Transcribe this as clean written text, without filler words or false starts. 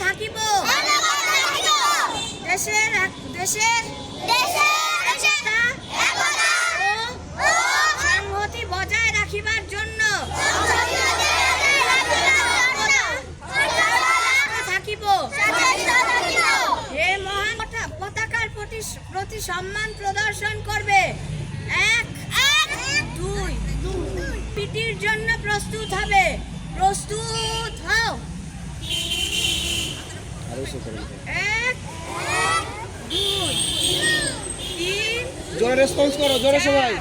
থাকিব দেশের ও সংহতি বজায় রাখিবার জন্য থাকিব। হে মহান পতাকার প্রতি সম্মান প্রদর্শন করবে। 1 2 পিটির জন্য প্রস্তুত হবে। প্রস্তুত হও। 1 2 3 জোরে রেসপন্স করো, জোরে সবাই।